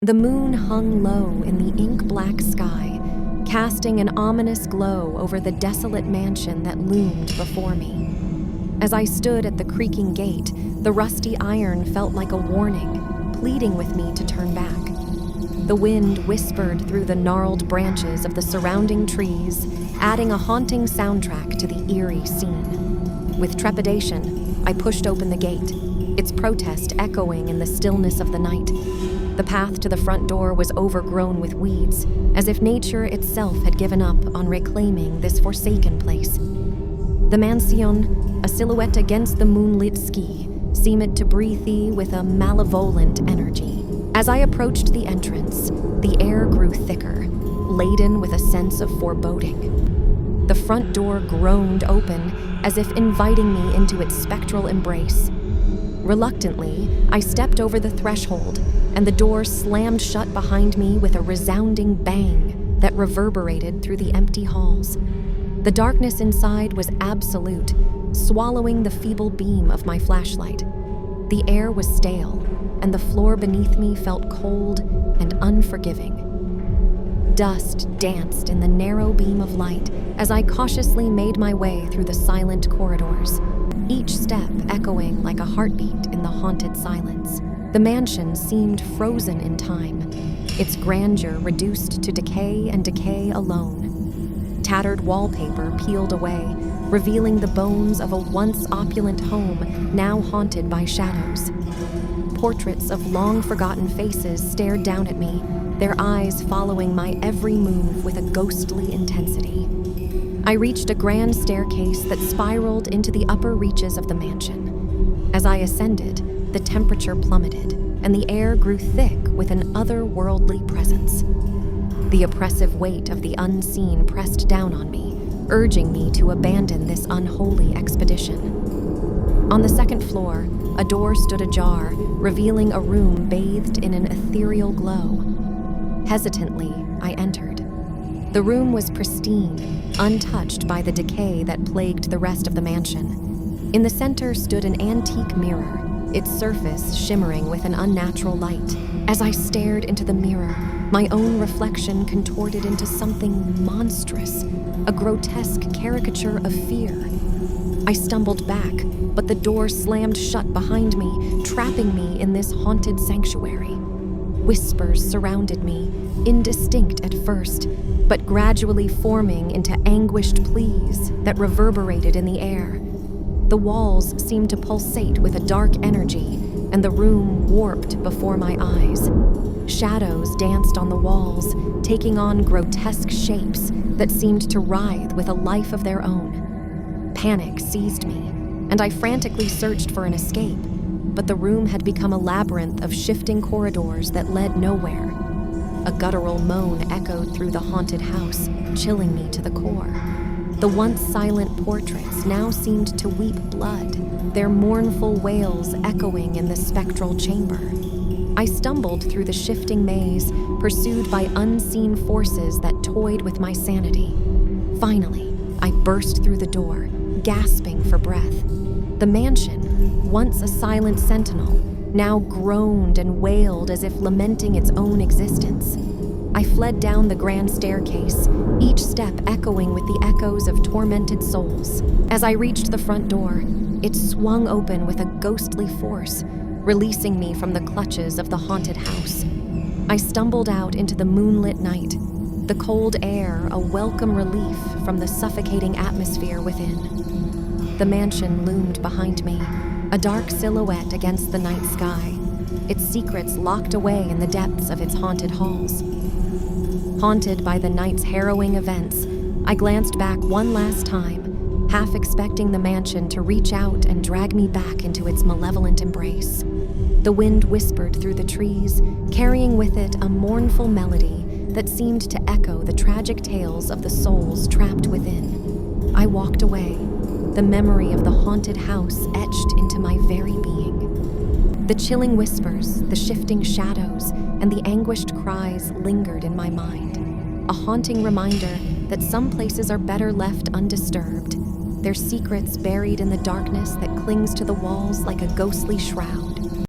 The moon hung low in the ink-black sky, casting an ominous glow over the desolate mansion that loomed before me. As I stood at the creaking gate, the rusty iron felt like a warning, pleading with me to turn back. The wind whispered through the gnarled branches of the surrounding trees, adding a haunting soundtrack to the eerie scene. With trepidation, I pushed open the gate, its protest echoing in the stillness of the night. The path to the front door was overgrown with weeds, as if nature itself had given up on reclaiming this forsaken place. The mansion, a silhouette against the moonlit sky, seemed to breathe with a malevolent energy. As I approached the entrance, the air grew thicker, laden with a sense of foreboding. The front door groaned open, as if inviting me into its spectral embrace. Reluctantly, I stepped over the threshold, and the door slammed shut behind me with a resounding bang that reverberated through the empty halls. The darkness inside was absolute, swallowing the feeble beam of my flashlight. The air was stale, and the floor beneath me felt cold and unforgiving. Dust danced in the narrow beam of light as I cautiously made my way through the silent corridors, each step echoing like a heartbeat in the haunted silence. The mansion seemed frozen in time, its grandeur reduced to decay and decay alone. Tattered wallpaper peeled away, revealing the bones of a once opulent home now haunted by shadows. Portraits of long-forgotten faces stared down at me, their eyes following my every move with a ghostly intensity. I reached a grand staircase that spiraled into the upper reaches of the mansion. As I ascended, the temperature plummeted, and the air grew thick with an otherworldly presence. The oppressive weight of the unseen pressed down on me, urging me to abandon this unholy expedition. On the second floor, a door stood ajar, revealing a room bathed in an ethereal glow. Hesitantly, I entered. The room was pristine, untouched by the decay that plagued the rest of the mansion. In the center stood an antique mirror, its surface shimmering with an unnatural light. As I stared into the mirror, my own reflection contorted into something monstrous, a grotesque caricature of fear. I stumbled back, but the door slammed shut behind me, trapping me in this haunted sanctuary. Whispers surrounded me, indistinct at first, but gradually forming into anguished pleas that reverberated in the air. The walls seemed to pulsate with a dark energy, and the room warped before my eyes. Shadows danced on the walls, taking on grotesque shapes that seemed to writhe with a life of their own. Panic seized me, and I frantically searched for an escape, but the room had become a labyrinth of shifting corridors that led nowhere. A guttural moan echoed through the haunted house, chilling me to the core. The once silent portraits now seemed to weep blood, their mournful wails echoing in the spectral chamber. I stumbled through the shifting maze, pursued by unseen forces that toyed with my sanity. Finally, I burst through the door, gasping for breath. The mansion, once a silent sentinel, now groaned and wailed as if lamenting its own existence. I fled down the grand staircase, each step echoing with the echoes of tormented souls. As I reached the front door, it swung open with a ghostly force, releasing me from the clutches of the haunted house. I stumbled out into the moonlit night, the cold air a welcome relief from the suffocating atmosphere within. The mansion loomed behind me, a dark silhouette against the night sky, its secrets locked away in the depths of its haunted halls. Haunted by the night's harrowing events, I glanced back one last time, half expecting the mansion to reach out and drag me back into its malevolent embrace. The wind whispered through the trees, carrying with it a mournful melody that seemed to echo the tragic tales of the souls trapped within. I walked away, the memory of the haunted house etched into my very being. The chilling whispers, the shifting shadows, and the anguished cries lingered in my mind, a haunting reminder that some places are better left undisturbed, their secrets buried in the darkness that clings to the walls like a ghostly shroud.